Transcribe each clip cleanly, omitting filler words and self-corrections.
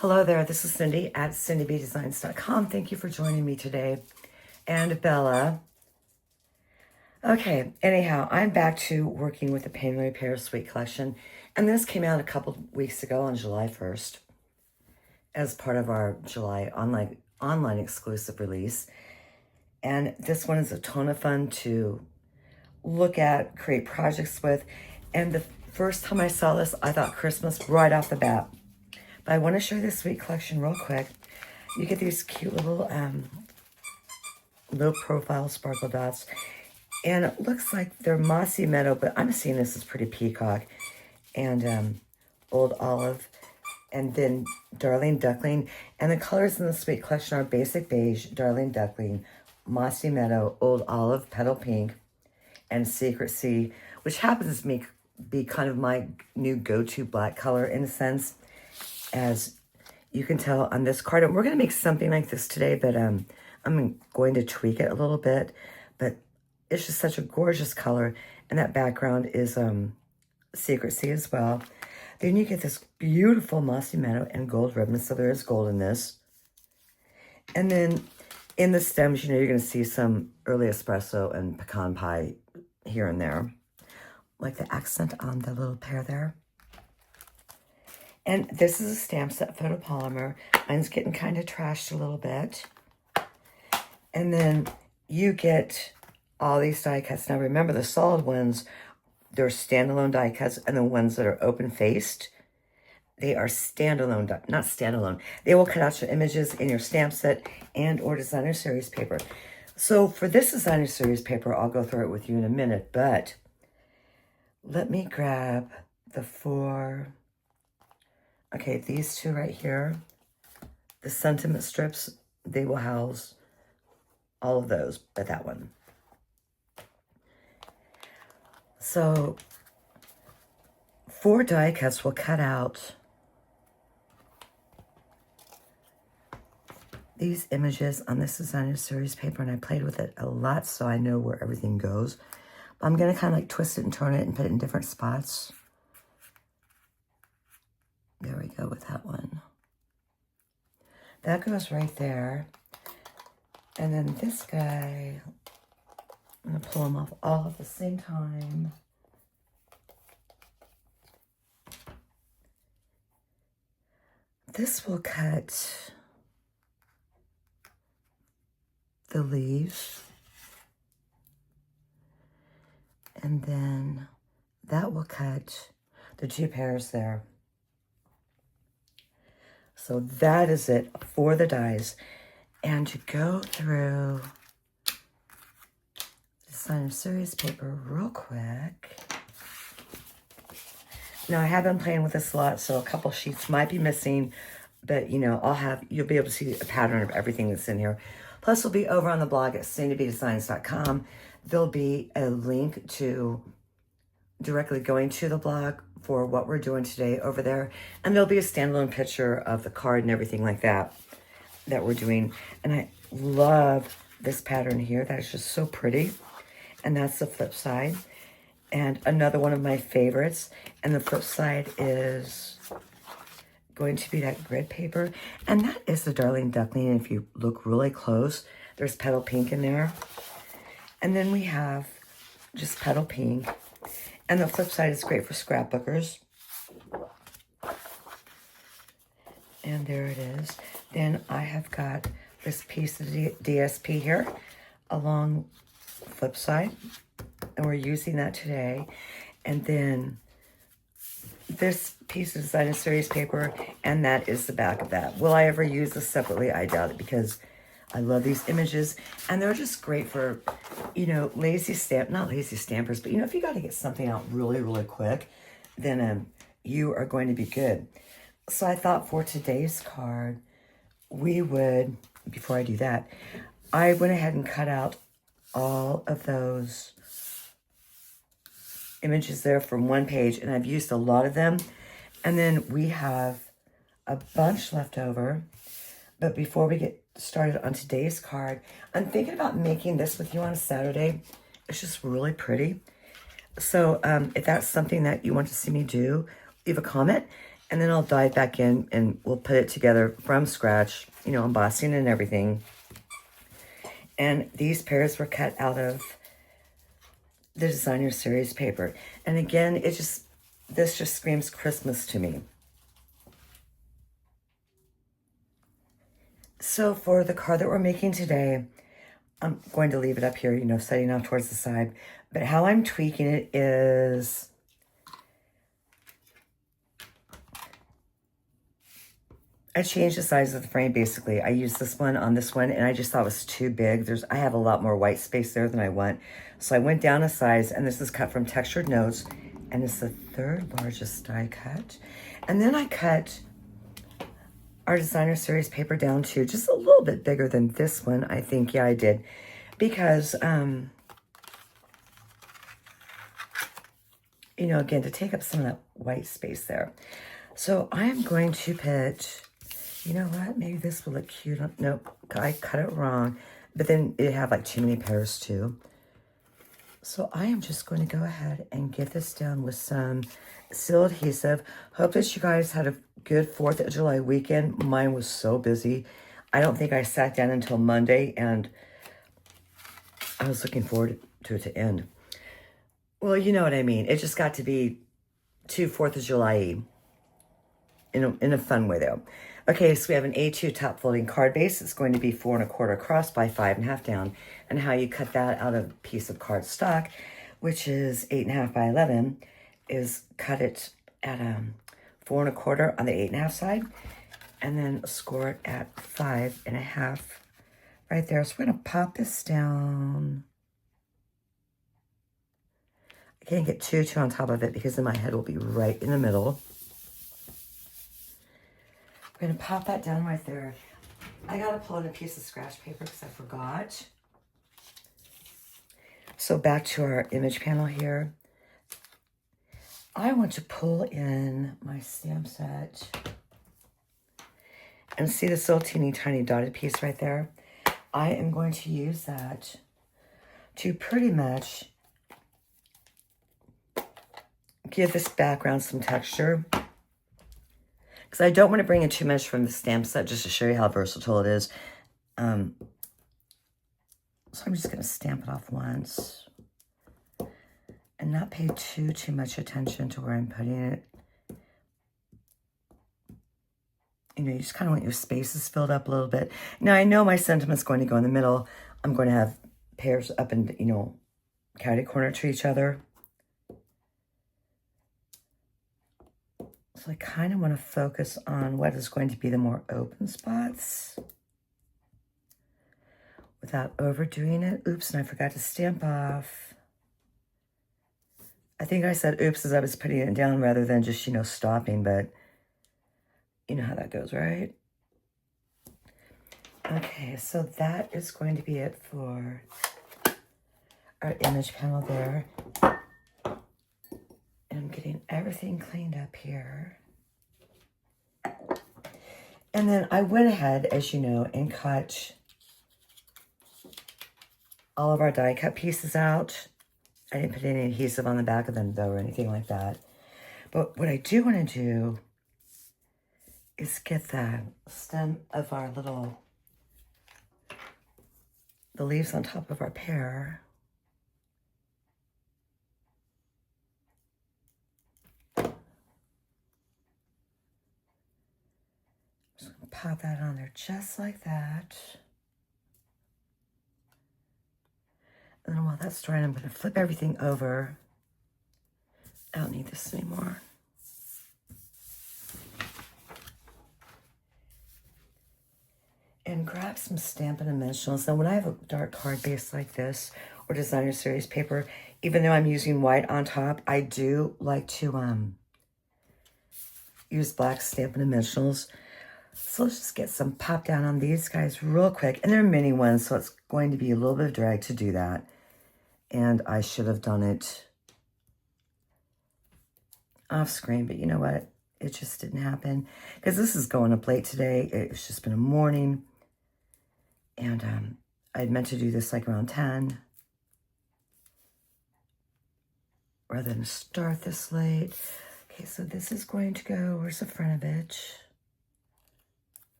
Hello there, this is Cindy at cindybdesigns.com. Thank you for joining me today. And Bella. Okay, anyhow, I'm back to working with the Painterly Pears Suite Collection. And this came out a couple weeks ago on July 1st as part of our July online exclusive release. And this one is a ton of fun to look at, create projects with. And the first time I saw this, I thought Christmas right off the bat. But I want to show you this sweet collection real quick. You get these cute little low profile sparkle dots. And it looks like they're mossy meadow, but I'm seeing this as pretty peacock. And old olive. And then darling duckling. And the colors in the sweet collection are basic beige, darling duckling, mossy meadow, old olive, petal pink, and secret sea, which happens to be kind of my new go-to black color in a sense. As you can tell on this card, and we're going to make something like this today, but I'm going to tweak it a little bit. But it's just such a gorgeous color, and that background is secret sea as well. Then you get this beautiful mossy meadow and gold ribbon, so there is gold in this. And then in the stems, you know, you're going to see some early espresso and pecan pie here and there, like the accent on the little pear there. And this is a stamp set photopolymer. Mine's getting kind of trashed a little bit. And then you get all these die cuts. Now remember, the solid ones, they're standalone die cuts, and the ones that are open-faced, they are standalone, not standalone. They will cut out your images in your stamp set and or designer series paper. So for this designer series paper, I'll go through it with you in a minute, but let me grab the four. Okay, these two right here, the sentiment strips, they will house all of those, but that one. So 4 die cuts will cut out these images on this designer series paper, and I played with it a lot so I know where everything goes. But I'm going to kind of like twist it and turn it and put it in different spots. There we go with that one. That goes right there. And then this guy, I'm going to pull them off all at the same time. This will cut the leaves. And then that will cut the 2 pears there. So that is it for the dies. And to go through designer series paper real quick. Now I have been playing with this a lot, so a couple sheets might be missing, but you know, you'll be able to see a pattern of everything that's in here. Plus we'll be over on the blog at cindybdesigns.com. There'll be a link to directly going to the blog for what we're doing today over there. And there'll be a standalone picture of the card and everything like that we're doing. And I love this pattern here. That is just so pretty. And that's the flip side. And another one of my favorites. And the flip side is going to be that grid paper. And that is the Darling Duckling. And if you look really close, there's petal pink in there. And then we have just petal pink. And the flip side is great for scrapbookers. And there it is. Then I have got this piece of DSP here along the flip side. And we're using that today. And then this piece of designer series paper, and that is the back of that. Will I ever use this separately? I doubt it, because I love these images, and they're just great for, you know, not lazy stampers, but you know, if you got to get something out really, really quick, then you are going to be good. So I thought for today's card, we would, before I do that, I went ahead and cut out all of those images there from one page, and I've used a lot of them. And then we have a bunch left over. But before we get started on today's card, I'm thinking about making this with you on a Saturday. It's just really pretty. So if that's something that you want to see me do, leave a comment And then I'll dive back in and we'll put it together from scratch, you know, embossing and everything. And these pears were cut out of the designer series paper. And again, this just screams Christmas to me. So for the card that we're making today, I'm going to leave it up here, you know, setting off towards the side. But how I'm tweaking it is I changed the size of the frame, basically. I used this one on this one, and I just thought it was too big. I have a lot more white space there than I want. So I went down a size, and this is cut from Textured Notes, and it's the 3rd largest die cut. And then I cut our designer series paper down to just a little bit bigger than this one, I think. Yeah, I did. Because, you know, again, to take up some of that white space there. So I am going to put, you know what, maybe this will look cute. Nope, I cut it wrong. But then it had like too many pears too. So I am just going to go ahead and get this down with some seal adhesive. Hope that you guys had a good 4th of July weekend. Mine was so busy. I don't think I sat down until Monday, and I was looking forward to it to end. Well, you know what I mean. It just got to be too 4th of July-y in a fun way, though. Okay, so we have an A2 top folding card base. It's going to be 4 1/4 across by 5 1/2 down. And how you cut that out of a piece of cardstock, which is 8 1/2 by 11, is cut it at 4 1/4 on the 8 1/2 side, and then score it at 5 1/2 right there. So we're going to pop this down. I can't get too on top of it because then my head will be right in the middle. We're going to pop that down right there. I got to pull in a piece of scratch paper because I forgot. So back to our image panel here. I want to pull in my stamp set. And see this little teeny tiny dotted piece right there? I am going to use that to pretty much give this background some texture. Because I don't want to bring in too much from the stamp set, just to show you how versatile it is. So I'm just going to stamp it off once. And not pay too much attention to where I'm putting it. You know, you just kind of want your spaces filled up a little bit. Now, I know my sentiment's going to go in the middle. I'm going to have pears up and, you know, catty corner to each other. So I kind of want to focus on what is going to be the more open spots without overdoing it. Oops, and I forgot to stamp off. I think I said oops as I was putting it down rather than just, you know, stopping, but you know how that goes, right? Okay, so that is going to be it for our image panel there. And I'm getting everything cleaned up here. And then I went ahead, as you know, and cut all of our die cut pieces out. I didn't put any adhesive on the back of them, though, or anything like that. But what I do want to do is get the stem of our the leaves on top of our pear. Just gonna pop that on there just like that. And then while that's drying, I'm going to flip everything over. I don't need this anymore. And grab some Stampin' Dimensionals. Now, when I have a dark card base like this, or designer series paper, even though I'm using white on top, I do like to use black Stampin' Dimensionals. So let's just get some pop down on these guys real quick. And they're mini ones, so it's going to be a little bit of drag to do that. And I should have done it off screen, but you know what? It just didn't happen. Because this is going up late today. It's just been a morning. And I'd meant to do this like around 10. Rather than start this late. Okay, so this is going to go, where's the front of it?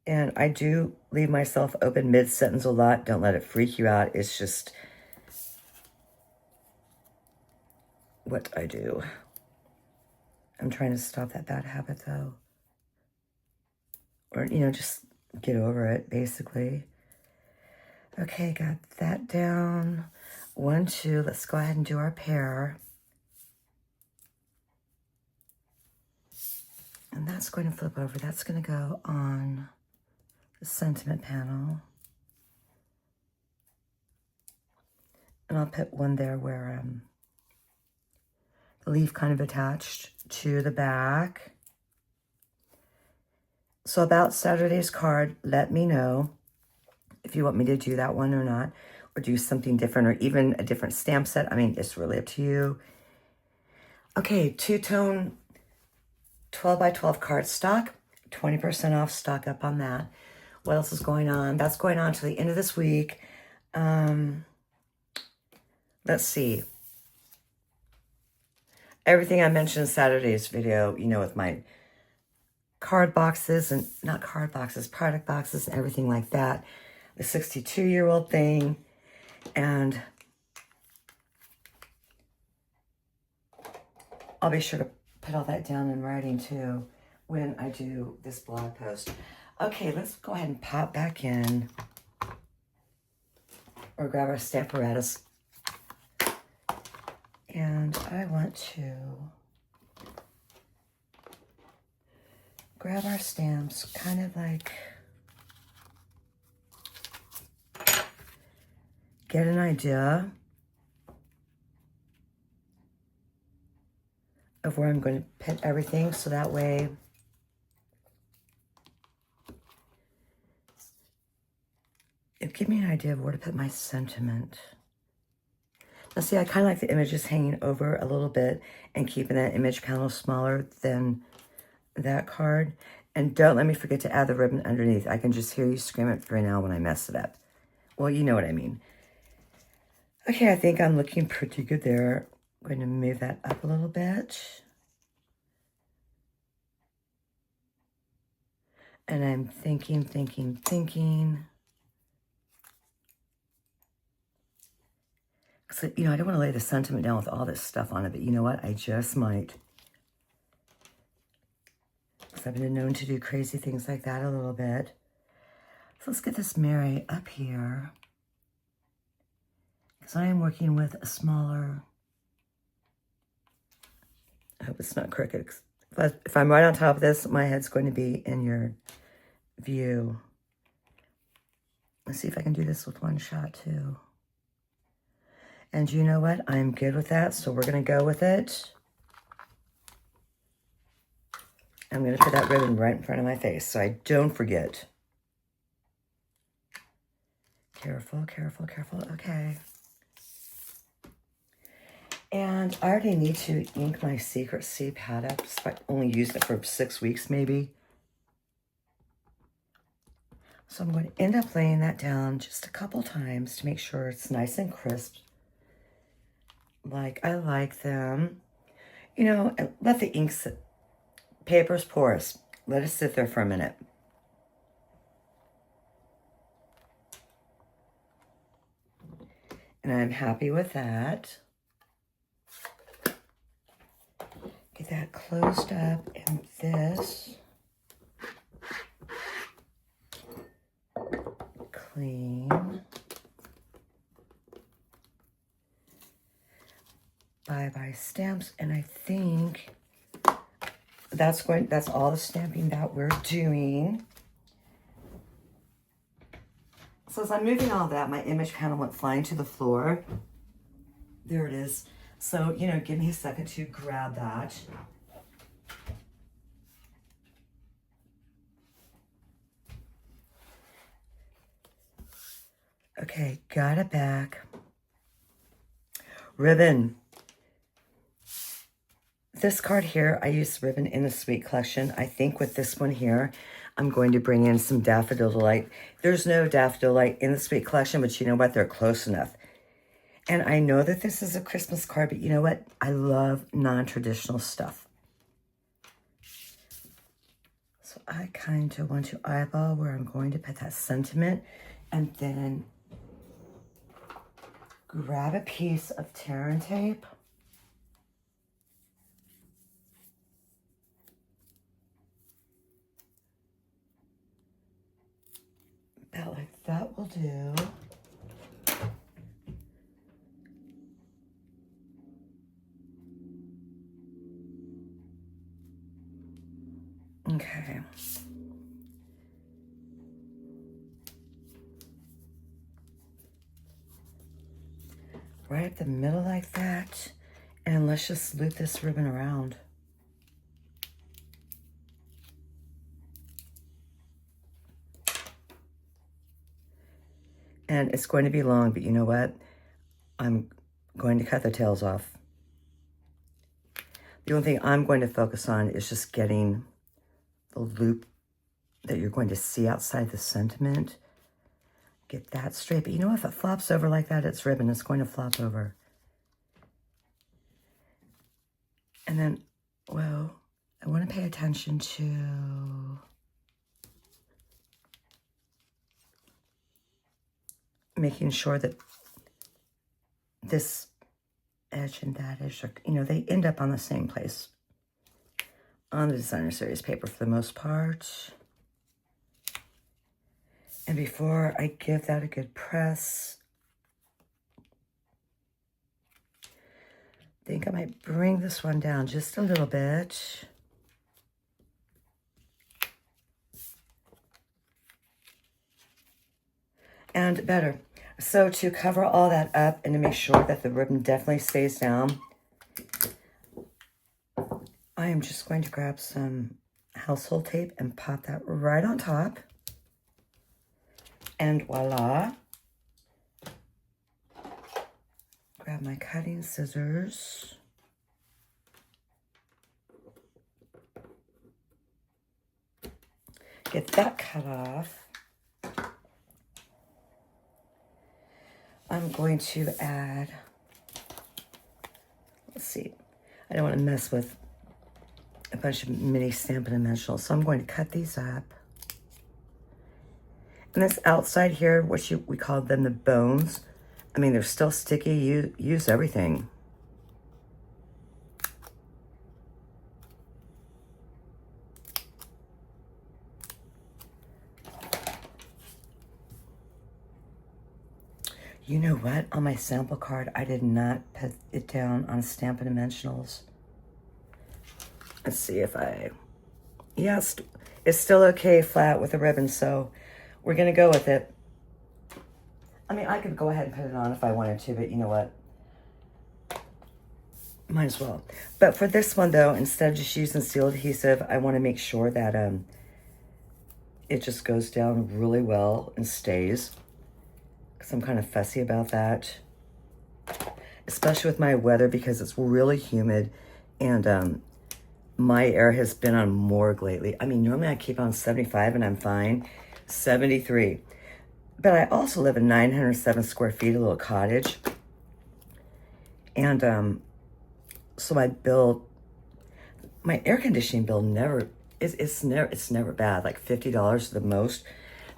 And I do leave myself open mid-sentence a lot. Don't let it freak you out. It's just what I do. I'm trying to stop that bad habit, though. Or, you know, just get over it, basically. Okay, got that down. 1, 2, let's go ahead and do our pear. And that's going to flip over. That's going to go on the sentiment panel. And I'll put one there where the leaf kind of attached to the back. So about Saturday's card, let me know if you want me to do that one or not, or do something different, or even a different stamp set. I mean, it's really up to you. Okay, two-tone 12 by 12 cardstock, 20% off, stock up on that. What else is going on? That's going on to the end of this week. Let's see. Everything I mentioned in Saturday's video, you know, with my card boxes and not card boxes, product boxes, and everything like that. The 62-year-old thing. And I'll be sure to put all that down in writing too when I do this blog post. Okay, let's go ahead and pop back in or grab our stamp apparatus. And I want to grab our stamps, kind of like get an idea of where I'm going to put everything, so that way it'll give me an idea of where to put my sentiment. Now see, I kind of like the images hanging over a little bit and keeping that image panel smaller than that card. And don't let me forget to add the ribbon underneath. I can just hear you scream it right now when I mess it up. Well, you know what I mean. Okay, I think I'm looking pretty good there. I'm going to move that up a little bit. And I'm thinking. So, you know, I don't want to lay the sentiment down with all this stuff on it, but you know what? I just might. Because I've been known to do crazy things like that a little bit. So let's get this Mary up here. Because I am working with a smaller... I hope it's not crooked. If I'm right on top of this, my head's going to be in your view. Let's see if I can do this with one shot too. And you know what? I'm good with that, so we're going to go with it. I'm going to put that ribbon right in front of my face so I don't forget. Careful. Okay. And I already need to ink my Secret C pad up. So I only used it for 6 weeks maybe. So I'm going to end up laying that down just a couple times to make sure it's nice and crisp. Like I like them. You know, and let the ink sit. Paper's porous. Let it sit there for a minute. And I'm happy with that. Get that closed up, and this clean. Bye stamps, and I think that's all the stamping that we're doing. So as I'm moving all that, my image panel went flying to the floor. There it is. So, you know, give me a second to grab that. Okay, got it back. Ribbon. This card here, I used ribbon in the Suite Collection. I think with this one here, I'm going to bring in some Daffodil Delight. There's no Daffodil Delight in the Suite Collection, but you know what? They're close enough. And I know that this is a Christmas card, but you know what? I love non-traditional stuff. So I kind of want to eyeball where I'm going to put that sentiment, and then grab a piece of tear and tape. About like that will do. Okay. Right up the middle like that. And let's just loop this ribbon around. And it's going to be long, but you know what? I'm going to cut the tails off. The only thing I'm going to focus on is just getting the loop that you're going to see outside the sentiment. Get that straight. But you know, if it flops over like that, it's ribbon. It's going to flop over. And then, well, I want to pay attention to making sure that this edge and that edge are, you know, they end up on the same place on the designer series paper for the most part. And before I give that a good press, I think I might bring this one down just a little bit. And better. So to cover all that up and to make sure that the ribbon definitely stays down, I am just going to grab some household tape and pop that right on top. And voila. Grab my cutting scissors. Get that cut off. I'm going to add, let's see, I don't want to mess with a bunch of mini Stampin' Dimensionals, so I'm going to cut these up. And this outside here, we call them the bones. I mean, they're still sticky. Use everything. You know what? On my sample card, I did not put it down on Stampin' Dimensionals. Let's see if I... Yes, it's still okay flat with the ribbon, so we're going to go with it. I mean, I could go ahead and put it on if I wanted to, but you know what? Might as well. But for this one, though, instead of just using seal adhesive, I want to make sure that it just goes down really well and stays. Because I'm kind of fussy about that. Especially with my weather, because it's really humid. And my air has been on morgue lately. I mean, normally I keep on 75 and I'm fine. 73. But I also live in 907 square feet, a little cottage. And so my air conditioning bill it's never bad, like $50 the most.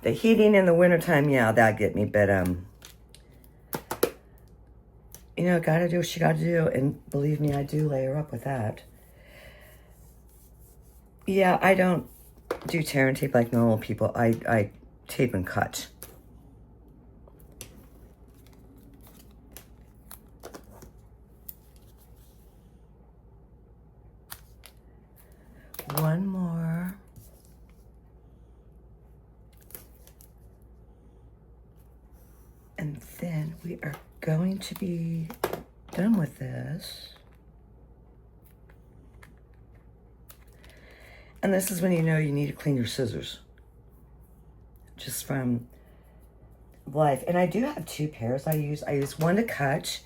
The heating in the wintertime, yeah, that'd get me, but you know, gotta do what you gotta do, and believe me, I do layer up with that. Yeah, I don't do tear and tape like normal people. I tape and cut. One more. And then we are going to be done with this. And this is when you know you need to clean your scissors. Just from life. And I do have two pairs I use. I use one to cut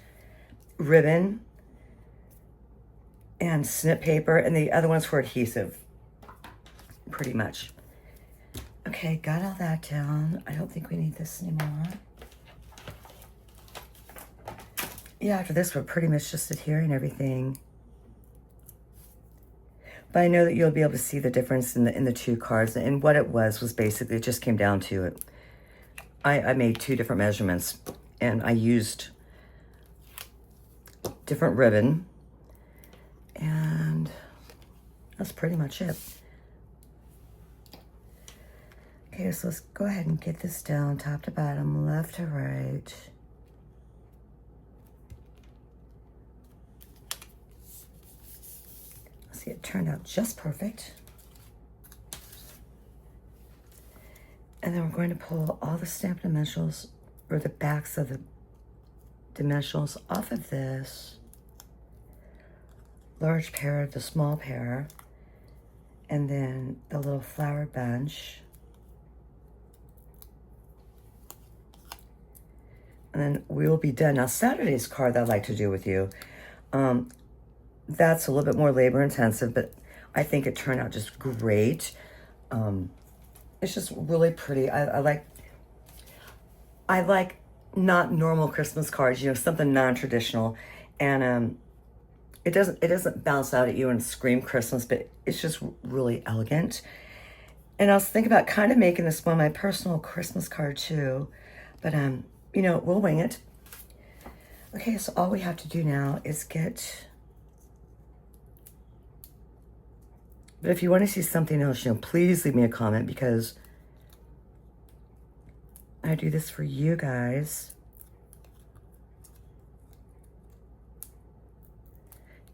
ribbon and snip paper, and the other one's for adhesive, pretty much. Okay, got all that down. I don't think we need this anymore. yeah, after this, we're pretty much just adhering everything. But I know that you'll be able to see the difference in the two cards. And what it was basically, it just came down to it. I made two different measurements, and I used different ribbon, and that's pretty much it. Okay, so let's go ahead and get this down top to bottom, left to right. See, it turned out just perfect. And then we're going to pull all the Stampin' dimensionals, or the backs of the dimensionals, off of this large pear, the small pear, and then the little flower bunch. And then we will be done. Now, Saturday's card that I'd like to do with you, that's a little bit more labor intensive, but I think it turned out just great. It's just really pretty. I like not normal Christmas cards, you know, something non-traditional. And it doesn't bounce out at you and scream Christmas, but it's just really elegant. And I was thinking about kind of making this one my personal Christmas card too, but you know, we'll wing it. Okay, so all we have to do now is get, but if you want to see something else, you know, please leave me a comment, because I do this for you guys.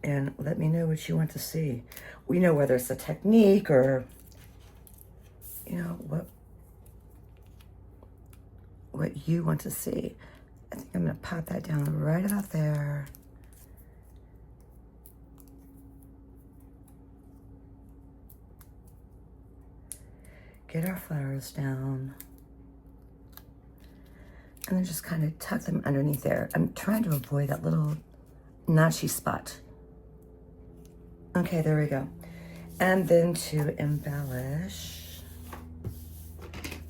And let me know what you want to see. We know whether it's a technique or, you know, what you want to see. I think I'm going to pop that down right about there. Get our flowers down. And then just kind of tuck them underneath there. I'm trying to avoid that little notchy spot. Okay, there we go. And then to embellish,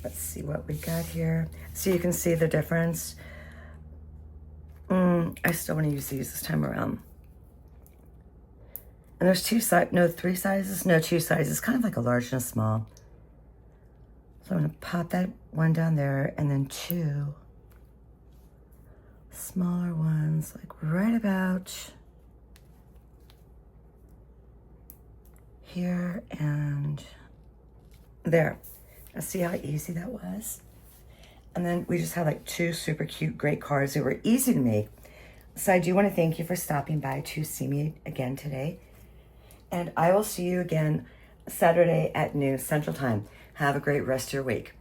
let's see what we got here. So you can see the difference. I still want to use these this time around. And there's three sizes, no, two sizes, kind of like a large and a small. So I'm going to pop that one down there, and then two smaller ones, like right about here and there. Now see how easy that was? And then we just have like two super cute, great cards that were easy to make. So I do want to thank you for stopping by to see me again today. And I will see you again Saturday at noon Central Time. Have a great rest of your week.